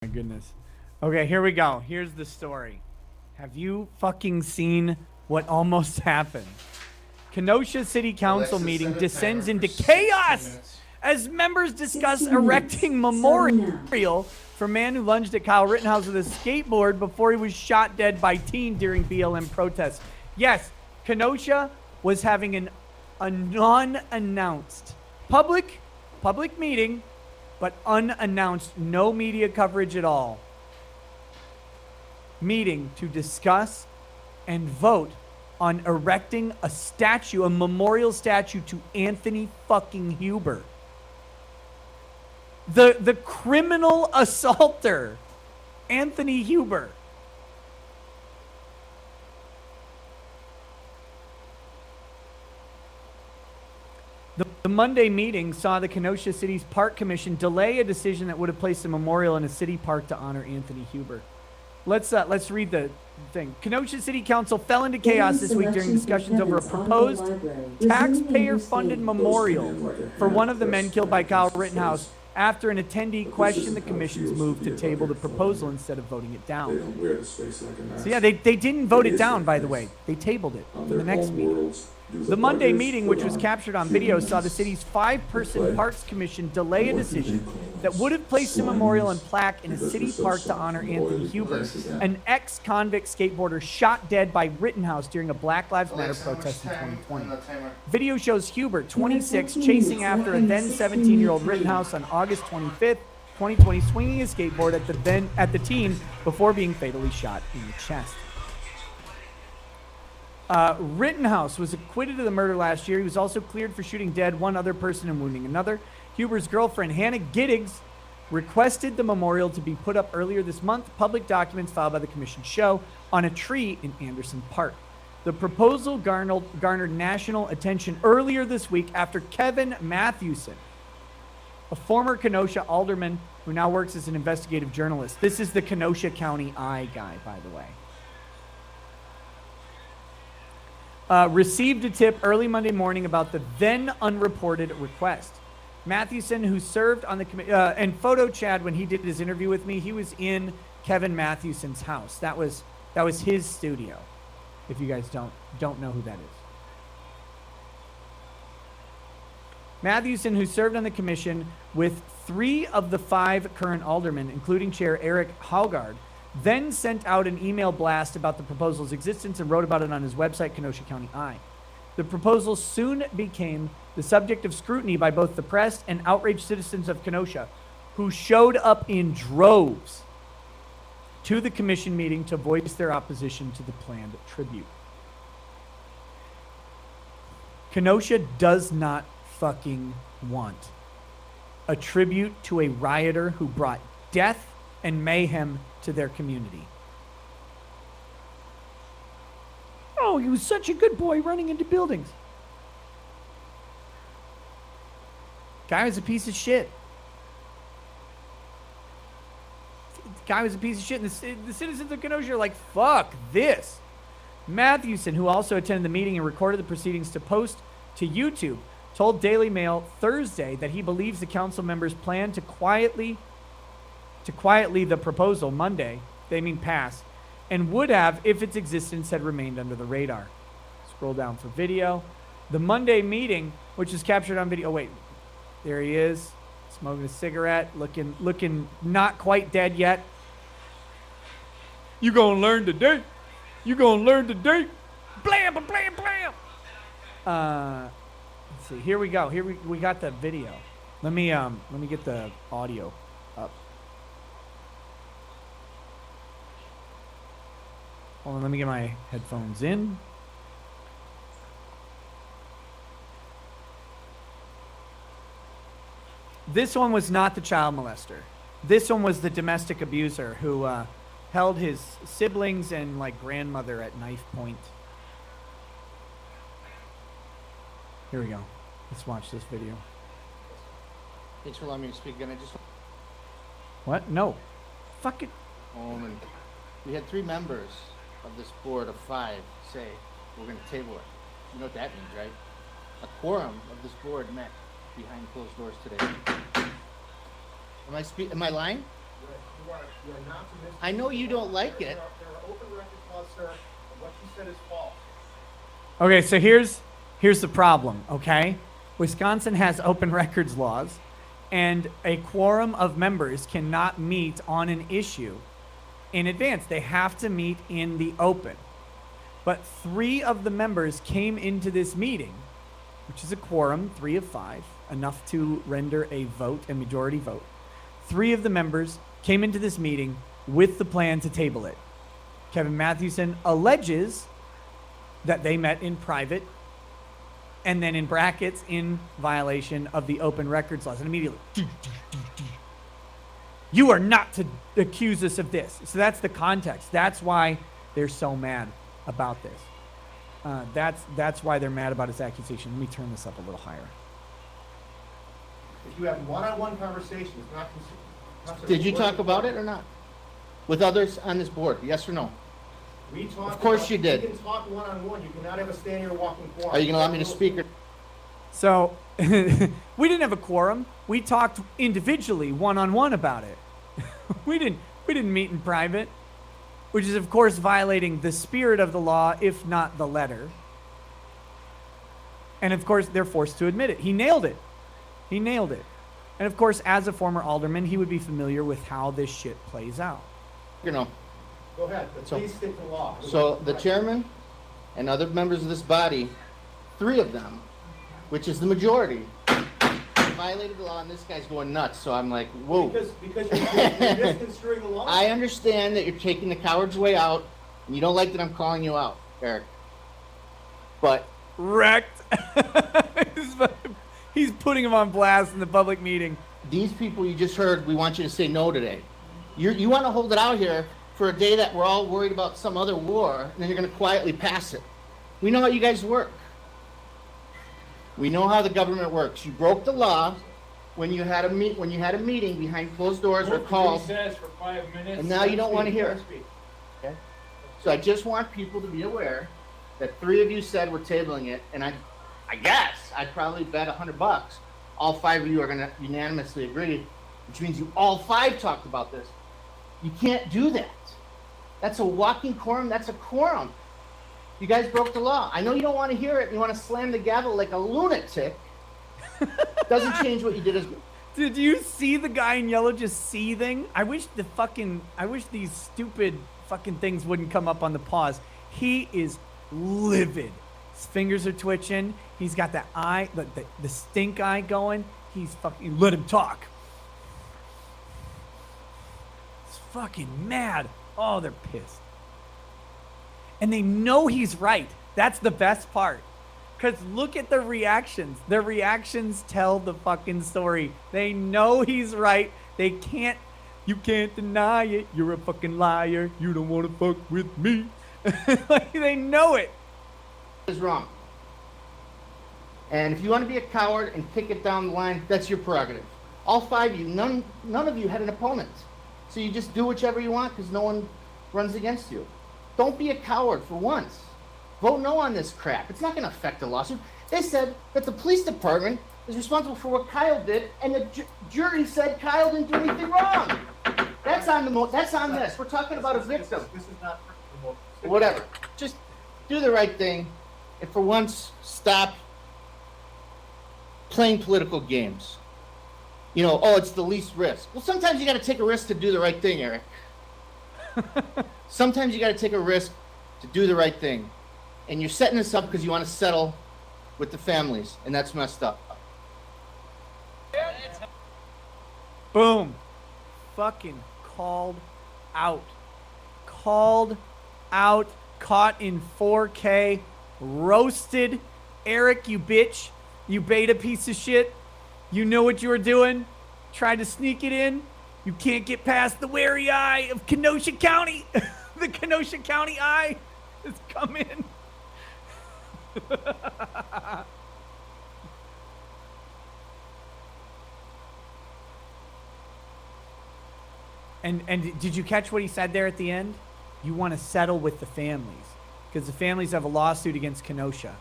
My goodness. Okay, here we go. Here's the story. Have you fucking seen what almost happened? Kenosha City Council meeting descends into chaos as members discuss erecting memorial for man who lunged at Kyle Rittenhouse with a skateboard before he was shot dead by teen during BLM protests. Yes, Kenosha was having a non-announced public meeting, but unannounced, no media coverage at all, meeting to discuss and vote on erecting a statue, a memorial statue to Anthony fucking Huber. The criminal assaulter, Anthony Huber. The Monday meeting saw the Kenosha City's Park Commission delay a decision that would have placed a memorial in a city park to honor Anthony Huber. Let's read the thing. Kenosha City Council fell into chaos this week during discussions over a proposed taxpayer-funded memorial for one of the men killed by Kyle Rittenhouse after an attendee questioned the commission's move to table the proposal instead of voting it down. So yeah, they didn't vote it down, by the way. They tabled it for the next meeting. The Monday meeting, which was captured on video, saw the city's 5-person Parks Commission delay a decision that would have placed a memorial and plaque in a city park to honor Anthony Huber, an ex-convict skateboarder shot dead by Rittenhouse during a Black Lives Matter protest in 2020. Video shows Huber, 26, chasing after a then 17-year-old Rittenhouse on August 25th, 2020, swinging his skateboard at the teen before being fatally shot in the chest. Rittenhouse was acquitted of the murder last year. He was also cleared for shooting dead one other person and wounding another. Huber's girlfriend, Hannah Giddigs, requested the memorial to be put up earlier this month. Public documents filed by the commission show on a tree in Anderson Park. The proposal garnered national attention earlier this week after Kevin Mathewson, a former Kenosha alderman who now works as an investigative journalist. This is the Kenosha County Eye guy, by the way. Received a tip early Monday morning about the then unreported request. Mathewson, who served on the committee, and photo Chad, when he did his interview with me, he was in Kevin Mathewson's house. That was his studio. If you guys don't know who that is. Mathewson, who served on the commission with 3 of the 5 current aldermen, including Chair Eric Haugard, then sent out an email blast about the proposal's existence and wrote about it on his website, Kenosha County Eye. The proposal soon became the subject of scrutiny by both the press and outraged citizens of Kenosha, who showed up in droves to the commission meeting to voice their opposition to the planned tribute. Kenosha does not fucking want a tribute to a rioter who brought death and mayhem to their community. Oh, he was such a good boy running into buildings. Guy was a piece of shit. And the citizens of Kenosha are like, fuck this. Mathewson, who also attended the meeting and recorded the proceedings to post to YouTube, told Daily Mail Thursday that he believes the council members plan to quietly the proposal Monday, they mean pass, and would have if its existence had remained under the radar. Scroll down for video. The Monday meeting, which is captured on video. Oh, wait. There he is, smoking a cigarette, looking not quite dead yet. You gonna learn today. You gonna learn today. Blam, blam, blam. Let's see. Here we go. We got the video. Let me get the audio up. Hold on, let me get my headphones in. This one was not the child molester. This one was the domestic abuser who held his siblings and grandmother at knife point. Here we go. Let's watch this video. Thanks for allowing me to speak again. What? No. Fuck it. We had 3 members of this board of 5 say we're going to table it. You know what that means, right? A quorum of this board met behind closed doors today. Am I lying? You are not to miss. I know you don't like it. There are open records laws, sir, and what you said is false. Okay, so here's the problem, okay? Wisconsin has open records laws, and a quorum of members cannot meet on an issue in advance. They have to meet in the open. But 3 of the members came into this meeting, which is a quorum, 3 of 5, enough to render a vote, a majority vote. 3 of the members came into this meeting with the plan to table it. Kevin Mathewson alleges that they met in private, and then in brackets, in violation of the open records laws. And immediately, you are not to accuse us of this. So that's the context. That's why they're so mad about this. That's why they're mad about his accusation. Let me turn this up a little higher. If you have one-on-one conversations, not. Did you talk about it or not? With others on this board, yes or no? We talked. Of course you did. You can talk one-on-one. You cannot have a stand here walking forum. Are you going to allow me to speak? So we didn't have a quorum. We talked individually, one-on-one about it. we didn't meet in private, which is of course violating the spirit of the law, if not the letter. And of course, they're forced to admit it. He nailed it. He nailed it. And of course, as a former alderman, he would be familiar with how this shit plays out. You know. Go ahead, but please stick to the law. So the chairman and other members of this body, 3 of them, which is the majority, violated the law, and this guy's going nuts. So I'm like, whoa. Because you're misconstruing the law. I understand that you're taking the coward's way out, and you don't like that I'm calling you out, Eric. But Wrecked. He's putting him on blast in the public meeting. these people you just heard, we want you to say no today. You want to hold it out here for a day that we're all worried about some other war, and then you're going to quietly pass it. We know how you guys work. We know how the government works. You broke the law when you had a meeting behind closed doors or called, Recess for 5 minutes. and now you don't want to hear it. Okay? So I just want people to be aware that 3 of you said we're tabling it, and I guess I'd probably bet $100 all 5 of you are going to unanimously agree, which means you all 5 talked about this. You can't do that. That's a walking quorum. That's a quorum. You guys broke the law. I know you don't want to hear it. You want to slam the gavel like a lunatic. Doesn't change what you did as. Did you see the guy in yellow just seething? I wish these stupid fucking things wouldn't come up on the pause. He is livid. His fingers are twitching. He's got that eye, the stink eye going. He's fucking, let him talk. He's fucking mad. Oh, they're pissed. And they know he's right. That's the best part. Because look at their reactions. Their reactions tell the fucking story. They know he's right. You can't deny it. You're a fucking liar. You don't want to fuck with me. Like, they know it. Is wrong. And if you want to be a coward and kick it down the line, that's your prerogative. All 5 of you, none of you had an opponent. So you just do whichever you want because no one runs against you. Don't be a coward for once. Vote no on this crap. It's not going to affect the lawsuit. They said that the police department is responsible for what Kyle did, and the jury said Kyle didn't do anything wrong. That's on this. We're talking about a victim. This is not Whatever. Just do the right thing, and for once, stop playing political games. You know, oh, it's the least risk. Well, sometimes you got to take a risk to do the right thing, Eric. Sometimes you got to take a risk to do the right thing. And you're setting this up because you want to settle with the families, and that's messed up. Boom. Fucking called out. Called out. Caught in 4K. Roasted. Eric, you bitch. You beta piece of shit. You know what you were doing. Tried to sneak it in. You can't get past the wary eye of Kenosha County. The Kenosha County eye has come in. And did you catch what he said there at the end? You want to settle with the families because the families have a lawsuit against Kenosha.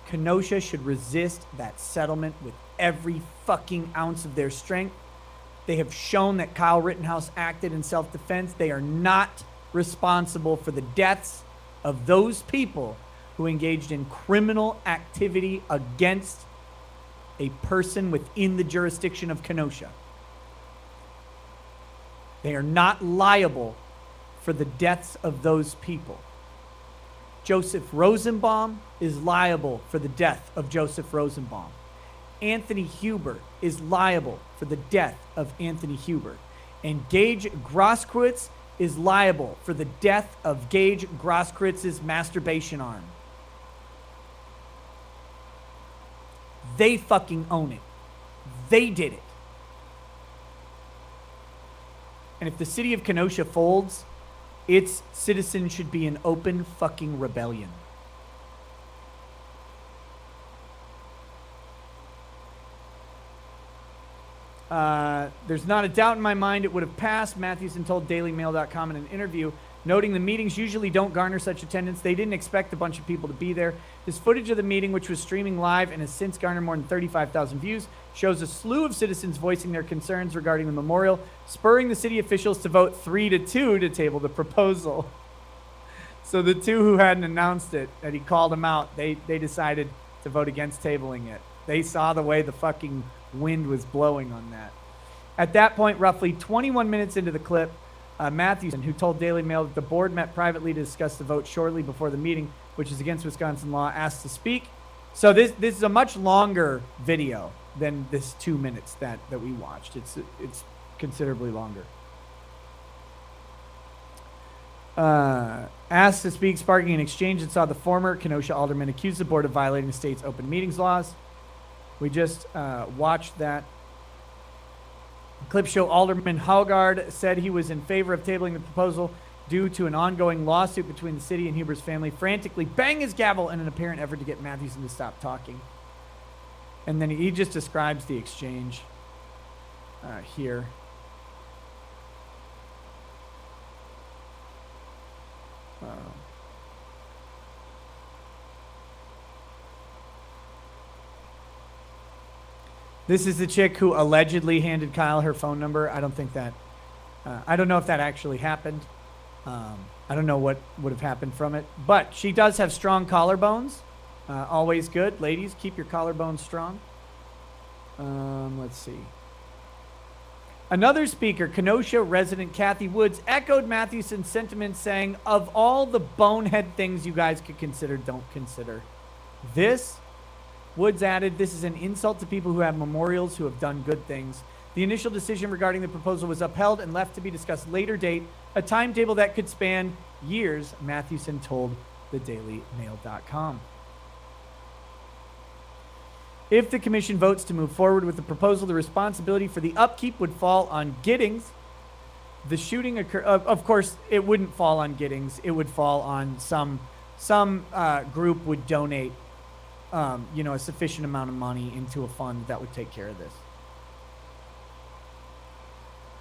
Kenosha should resist that settlement with every fucking ounce of their strength They have shown that Kyle Rittenhouse acted in self-defense. They are not responsible for the deaths of those people who engaged in criminal activity against a person within the jurisdiction of Kenosha. They are not liable for the deaths of those people. Joseph Rosenbaum is liable for the death of Joseph Rosenbaum. Anthony Huber is liable for the death of Anthony Huber. And Gage Grosskreutz is liable for the death of Gage Grosskrewitz's masturbation arm. They fucking own it. They did it. And if the city of Kenosha folds, its citizens should be in open fucking rebellion. There's not a doubt in my mind it would have passed, Mathewson told DailyMail.com in an interview, noting the meetings usually don't garner such attendance. They didn't expect a bunch of people to be there. This footage of the meeting, which was streaming live and has since garnered more than 35,000 views, shows a slew of citizens voicing their concerns regarding the memorial, spurring the city officials to vote 3-2 to table the proposal. So the two who hadn't announced it, that he called them out, they decided to vote against tabling it. They saw the way the fucking wind was blowing on that. At that point, roughly 21 minutes into the clip, Mathewson, who told Daily Mail that the board met privately to discuss the vote shortly before the meeting, which is against Wisconsin law, asked to speak. So this is a much longer video than this 2 minutes that we watched. It's considerably longer. Asked to speak, sparking an exchange, and saw the former Kenosha alderman accuse the board of violating the state's open meetings laws. We just watched that. Clip show Alderman Haugard said he was in favor of tabling the proposal due to an ongoing lawsuit between the city and Huber's family, frantically bang his gavel in an apparent effort to get Mathewson to stop talking. And then he just describes the exchange here. This is the chick who allegedly handed Kyle her phone number. I don't think that, I don't know if that actually happened. I don't know what would have happened from it. But she does have strong collarbones. Always good. Ladies, keep your collarbones strong. Let's see. Another speaker, Kenosha resident Kathy Woods, echoed Mathewson's sentiments, saying, of all the bonehead things you guys could consider, don't consider this. Woods added, this is an insult to people who have memorials who have done good things. The initial decision regarding the proposal was upheld and left to be discussed later date, a timetable that could span years, Mathewson told the DailyMail.com. If the commission votes to move forward with the proposal, the responsibility for the upkeep would fall on Giddings. The shooting occurred, of course, it wouldn't fall on Giddings. It would fall on some group would donate a sufficient amount of money into a fund that would take care of this.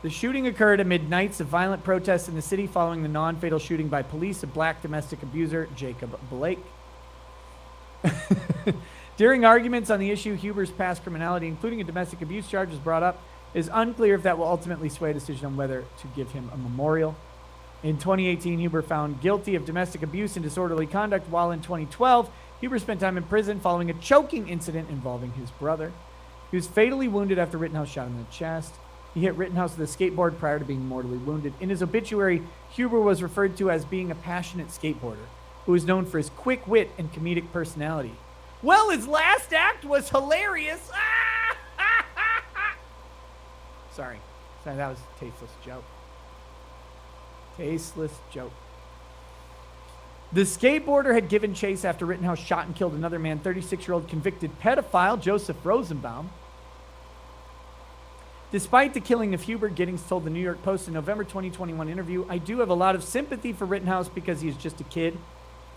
The shooting occurred amid nights of violent protests in the city following the non-fatal shooting by police of black domestic abuser Jacob Blake. During arguments on the issue, Huber's past criminality, including a domestic abuse charge, was brought up. It is unclear if that will ultimately sway a decision on whether to give him a memorial. In 2018, Huber found guilty of domestic abuse and disorderly conduct, while in 2012, Huber spent time in prison following a choking incident involving his brother. He was fatally wounded after Rittenhouse shot him in the chest. He hit Rittenhouse with a skateboard prior to being mortally wounded. In his obituary, Huber was referred to as being a passionate skateboarder who was known for his quick wit and comedic personality. Well, his last act was hilarious. Sorry, that was a tasteless joke. Tasteless joke. The skateboarder had given chase after Rittenhouse shot and killed another man, 36-year-old convicted pedophile Joseph Rosenbaum. Despite the killing of Huber, Giddings told the New York Post in November 2021 interview, I do have a lot of sympathy for Rittenhouse because he's just a kid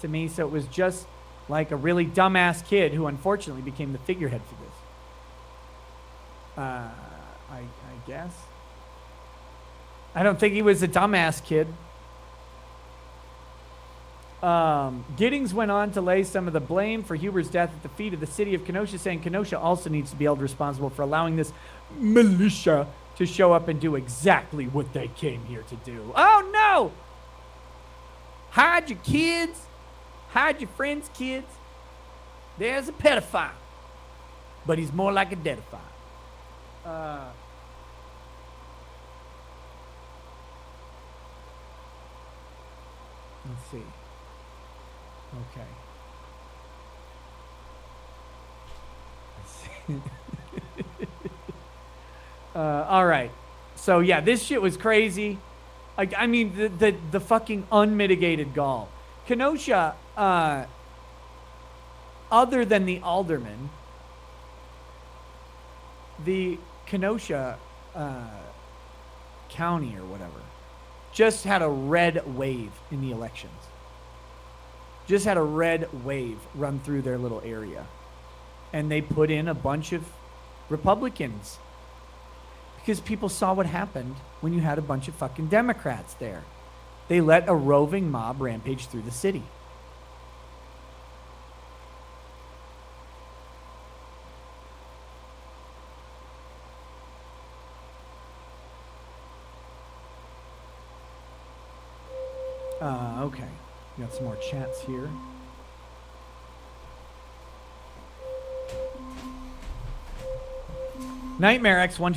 to me, so it was just like a really dumbass kid who unfortunately became the figurehead for this. I guess. I don't think he was a dumbass kid. Giddings went on to lay some of the blame for Huber's death at the feet of the city of Kenosha, saying Kenosha also needs to be held responsible for allowing this militia to show up and do exactly what they came here to do. Oh no! Hide your kids. Hide your friends' kids. There's a pedophile. But he's more like a deadophile. Let's see. Okay. Let's see. All right. So yeah, this shit was crazy. I mean, the fucking unmitigated gall. Kenosha, other than the alderman, the Kenosha county or whatever just had a red wave in the elections. Just had a red wave run through their little area. And they put in a bunch of Republicans. Because people saw what happened when you had a bunch of fucking Democrats there. They let a roving mob rampage through the city. Okay. We got some more chats here. Nightmare X123